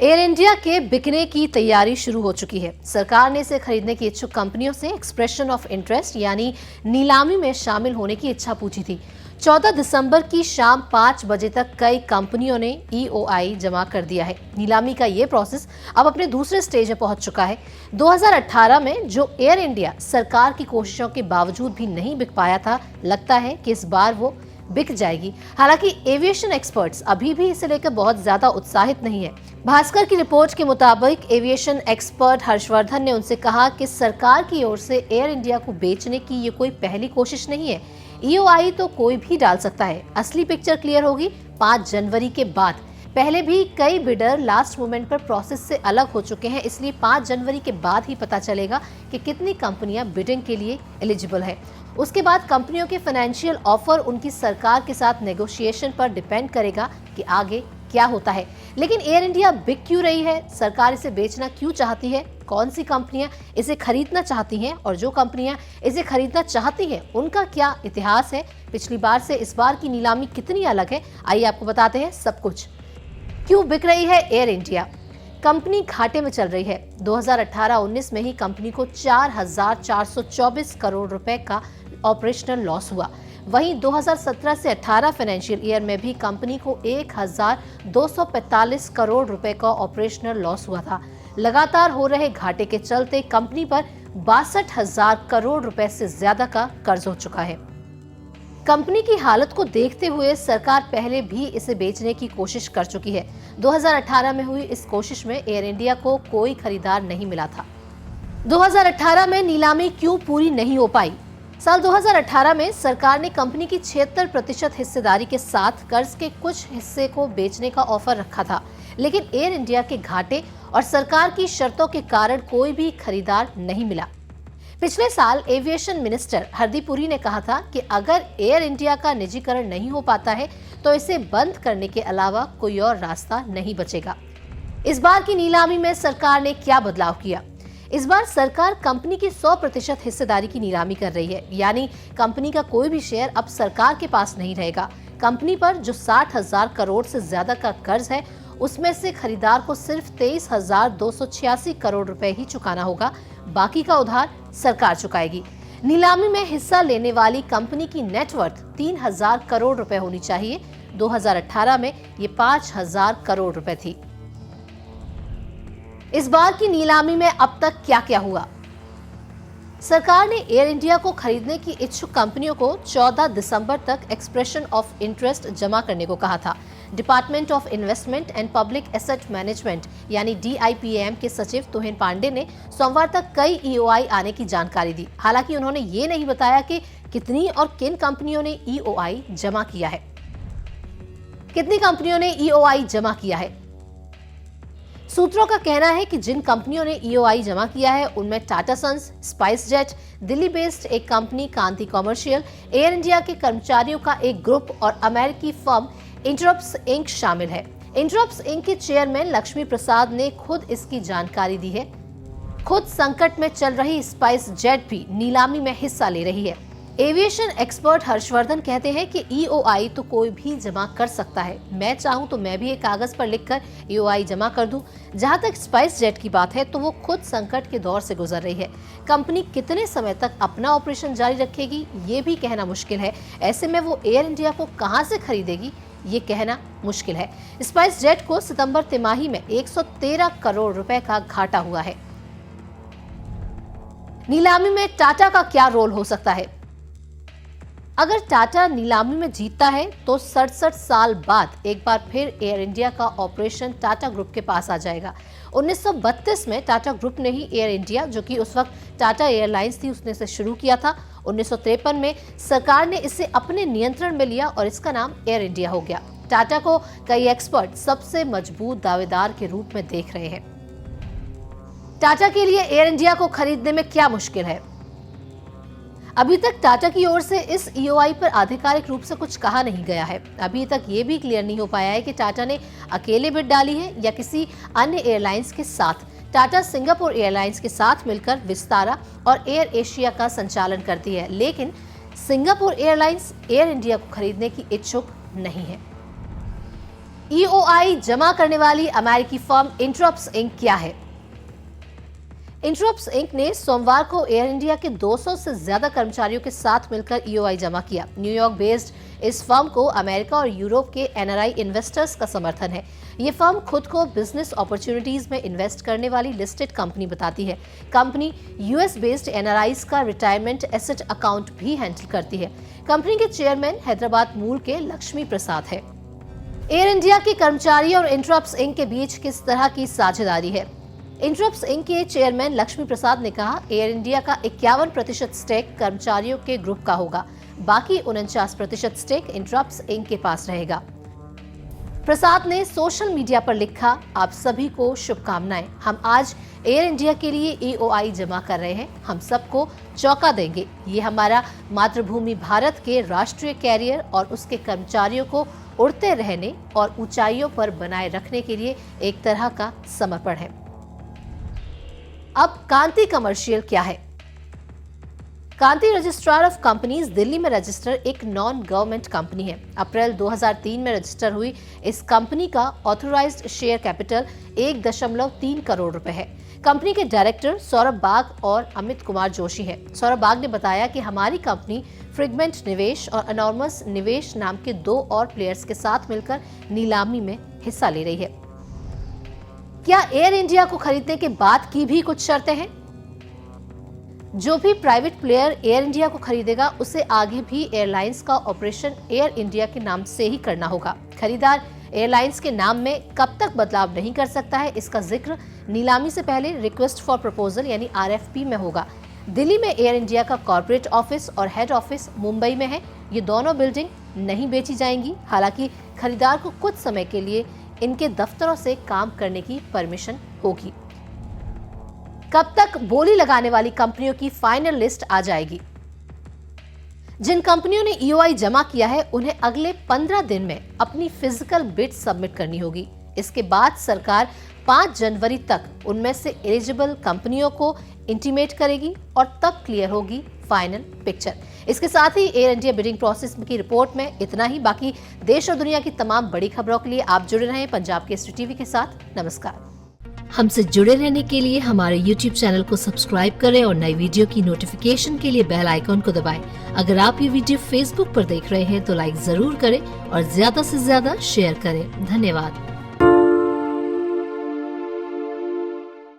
Air India के बिकने की तैयारी शुरू हो चुकी है। सरकार ने इसे खरीदने की इच्छुक कंपनियों से एक्सप्रेशन ऑफ इंटरेस्ट यानी नीलामी में शामिल होने की इच्छा पूछी थी। 14 दिसंबर की शाम 5 बजे तक कई कंपनियों ने ईओआई जमा कर दिया है। नीलामी का ये प्रोसेस अब अपने दूसरे स्टेज में पहुंच चुका है। 2018 में जो एयर इंडिया सरकार की कोशिशों के बावजूद भी नहीं बिक पाया था, लगता है कि इस बार वो बिक जाएगी। हालांकि एविएशन एक्सपर्ट्स अभी भी इसे लेकर बहुत ज्यादा उत्साहित नहीं है। भास्कर की रिपोर्ट के मुताबिक एविएशन एक्सपर्ट हर्षवर्धन ने उनसे कहा कि सरकार की ओर से एयर इंडिया को बेचने की ये कोई पहली कोशिश नहीं है। ईओआई तो कोई भी डाल सकता है। असली पिक्चर क्लियर होगी 5 जनवरी के बाद। पहले भी कई बिडर लास्ट मोमेंट पर प्रोसेस से अलग हो चुके हैं, इसलिए 5 जनवरी के बाद ही पता चलेगा कि कितनी कंपनियां बिडिंग के लिए एलिजिबल है। उसके बाद कंपनियों के फाइनेंशियल ऑफर उनकी सरकार के साथ नेगोशिएशन पर डिपेंड करेगा कि आगे क्या होता है। लेकिन एयर इंडिया बिक क्यों रही है? सरकार इसे बेचना क्यों चाहती है? कौन सी कंपनियां इसे खरीदना चाहती हैं? और जो कंपनियां इसे खरीदना चाहती हैं उनका क्या इतिहास है? पिछली बार से इस बार की नीलामी कितनी अलग है? आइए आपको बताते हैं सब कुछ। क्यों बिक रही है एयर इंडिया? कंपनी घाटे में चल रही है। 2018-19 में ही कंपनी को 4,424 करोड़ रुपए का ऑपरेशनल लॉस हुआ। वहीं 2017 से 18 फाइनेंशियल ईयर में भी कंपनी को 1,245 करोड़ रुपए का ऑपरेशनल लॉस हुआ था। लगातार हो रहे घाटे के चलते कंपनी पर 62,000 करोड़ रुपए से ज्यादा का कर्ज हो चुका है। कंपनी की हालत को देखते हुए सरकार पहले भी इसे बेचने की कोशिश कर चुकी है। 2018 में हुई इस कोशिश में एयर इंडिया को कोई खरीदार नहीं मिला था। 2018 में नीलामी क्यों पूरी नहीं हो पाई? साल 2018 में सरकार ने कंपनी की 76% हिस्सेदारी के साथ कर्ज के कुछ हिस्से को बेचने का ऑफर रखा था, लेकिन एयर इंडिया के घाटे और सरकार की शर्तों के कारण कोई भी खरीदार नहीं मिला। पिछले साल एविएशन मिनिस्टर हरदीप पुरी ने कहा था कि अगर एयर इंडिया का निजीकरण नहीं हो पाता है तो इसे बंद करने के अलावा कोई और रास्ता नहीं बचेगा। इस बार की नीलामी में सरकार ने क्या बदलाव किया? इस बार सरकार कंपनी की 100% हिस्सेदारी की नीलामी कर रही है, यानी कंपनी का कोई भी शेयर अब सरकार के पास नहीं रहेगा। कंपनी पर जो 60,000 करोड़ से ज्यादा का कर्ज है, उसमें से खरीदार को सिर्फ 23,286 करोड़ रुपए ही चुकाना होगा। बाकी का उधार सरकार चुकाएगी। नीलामी में हिस्सा लेने वाली कंपनी की नेटवर्थ 3,000 करोड़ रुपए होनी चाहिए। 2018 में ये 5,000 करोड़ रुपए थी। इस बार की नीलामी में अब तक क्या क्या हुआ? सरकार ने एयर इंडिया को खरीदने की इच्छुक कंपनियों को 14 दिसंबर तक एक्सप्रेशन ऑफ इंटरेस्ट जमा करने को कहा था। Department of investment and public asset management यानी DIPAM के सचिव तुहिन पांडे ने सोमवार तक कई ईओआई आने की जानकारी दी। हालांकि उन्होंने ये नहीं बताया कि कितनी और किन कंपनियों ने ईओआई जमा किया है। कितनी कंपनियों ने ईओआई जमा किया है? सूत्रों का कहना है कि जिन कंपनियों ने ईओआई जमा किया है उनमें Tata sons, SpiceJet, Delhi based एक company Kanti commercial, Air India के कर्मचारियों का एक ग्रुप और अमेरिकी फर्म इंटरप्स इंक शामिल है। इंटरप्स इंक के चेयरमैन लक्ष्मी प्रसाद ने खुद इसकी जानकारी दी है। खुद संकट में चल रही स्पाइस जेट भी नीलामी में हिस्सा ले रही है। एविएशन एक्सपर्ट हर्षवर्धन कहते हैं कि ईओआई तो कोई भी जमा कर सकता है। मैं चाहूं तो मैं भी एक कागज पर लिखकर ईओआई जमा कर दूं। जहां तक स्पाइस जेट की बात है तो वो खुद संकट के दौर से गुजर रही है। कंपनी कितने समय तक अपना ऑपरेशन जारी रखेगी ये भी कहना मुश्किल है। ऐसे में वो एयर इंडिया को कहां से खरीदेगी ये कहना मुश्किल है। स्पाइस जेट को सितंबर तिमाही में 113 करोड़ रुपए का घाटा हुआ है। नीलामी में टाटा का क्या रोल हो सकता है? अगर टाटा नीलामी में जीतता है तो 67 साल बाद एक बार फिर एयर इंडिया का ऑपरेशन टाटा ग्रुप के पास आ जाएगा। 1932 में टाटा ग्रुप ने ही एयर इंडिया, जो कि उस वक्त टाटा एयरलाइंस थी, उसने इसे शुरू किया था। 1953 में सरकार ने इसे अपने नियंत्रण में लिया और इसका नाम एयर इंडिया हो गया। टाटा को कई एक्सपर्ट सबसे मजबूत दावेदार के रूप में देख रहे हैं। टाटा के लिए एयर इंडिया को खरीदने में क्या मुश्किल है? अभी तक टाटा की ओर से इस ईओआई पर आधिकारिक रूप से कुछ कहा नहीं गया है। अभी तक ये भी क्लियर नहीं हो पाया है कि टाटा ने अकेले बिड डाली है या किसी अन्य एयरलाइंस के साथ। टाटा सिंगापुर एयरलाइंस के साथ मिलकर विस्तारा और एयर एशिया का संचालन करती है, लेकिन सिंगापुर एयरलाइंस एयर इंडिया को खरीदने की इच्छुक नहीं है। EOI जमा करने वाली अमेरिकी फर्म इंटरप्स इंक क्या है? इंटरप्स इंक ने सोमवार को एयर इंडिया के 200 से ज्यादा कर्मचारियों के साथ मिलकर EOI जमा किया। न्यूयॉर्क बेस्ड इस फर्म को अमेरिका और यूरोप के NRI इन्वेस्टर्स का समर्थन है। ये फर्म खुद को बिजनेस अपॉर्चुनिटीज में इन्वेस्ट करने वाली लिस्टेड कंपनी बताती है। कंपनी US बेस्ड NRIs का रिटायरमेंट एसेट अकाउंट भी हैंडल करती है। कंपनी के चेयरमैन हैदराबाद मूल के लक्ष्मी प्रसाद है। एयर इंडिया के कर्मचारी और इंटरप्स इंक के बीच किस तरह की साझेदारी है? इंटरप्स इंक के चेयरमैन लक्ष्मी प्रसाद ने कहा, एयर इंडिया का 51% स्टेक कर्मचारियों के ग्रुप का होगा, बाकी 49% स्टेक इंटरप्स इंक के पास रहेगा। प्रसाद ने सोशल मीडिया पर लिखा, आप सभी को शुभकामनाएं। हम आज एयर इंडिया के लिए EOI जमा कर रहे हैं। हम सबको चौंका देंगे। ये हमारा मातृभूमि भारत के राष्ट्रीय कैरियर और उसके कर्मचारियों को उड़ते रहने और ऊंचाइयों पर बनाए रखने के लिए एक तरह का समर्पण है। अब कांति कमर्शियल क्या है? कांति रजिस्ट्रार ऑफ कंपनीज दिल्ली में रजिस्टर एक नॉन गवर्नमेंट कंपनी है। अप्रैल 2003 में रजिस्टर हुई इस कंपनी का ऑथोराइज्ड शेयर कैपिटल 1.3 करोड़ रुपए है। कंपनी के डायरेक्टर सौरभ बाग और अमित कुमार जोशी है। सौरभ बाग ने बताया कि हमारी कंपनी फ्रिगमेंट निवेश और एनॉर्मस निवेश नाम के 2 और प्लेयर्स के साथ मिलकर नीलामी में हिस्सा ले रही है। क्या एयर इंडिया को खरीदने के बाद की भी कुछ शर्तें हैं? जो भी प्राइवेट प्लेयर एयर इंडिया को खरीदेगा उसे आगे भी एयरलाइंस का ऑपरेशन एयर इंडिया के नाम से ही करना होगा। खरीदार एयरलाइंस के नाम में कब तक बदलाव नहीं कर सकता है, इसका जिक्र नीलामी से पहले रिक्वेस्ट फॉर प्रपोजल यानी RFP में होगा। दिल्ली में एयर इंडिया का कॉर्पोरेट ऑफिस और हेड ऑफिस मुंबई में है। ये दोनों बिल्डिंग नहीं बेची जाएंगी। हालांकि खरीदार को कुछ समय के लिए इनके दफ्तरों से काम करने की परमिशन होगी। कब तक बोली लगाने वाली कंपनियों की फाइनल लिस्ट आ जाएगी? जिन कंपनियों ने EOI जमा किया है उन्हें अगले 15 दिन में अपनी फिजिकल बिड सबमिट करनी होगी। इसके बाद सरकार 5 जनवरी तक उनमें से एलिजिबल कंपनियों को इंटीमेट करेगी और तब क्लियर होगी फाइनल पिक्चर। इसके साथ ही एयर इंडिया बिडिंग प्रोसेस की रिपोर्ट में इतना ही। बाकी देश और दुनिया की तमाम बड़ी खबरों के लिए आप जुड़े रहें पंजाब केसरी टीवी के साथ। नमस्कार। हमसे जुड़े रहने के लिए हमारे YouTube चैनल को सब्सक्राइब करें और नई वीडियो की नोटिफिकेशन के लिए बेल आइकॉन को दबाएं। अगर आप ये वीडियो Facebook पर देख रहे हैं तो लाइक जरूर करें और ज्यादा से ज्यादा शेयर करें। धन्यवाद।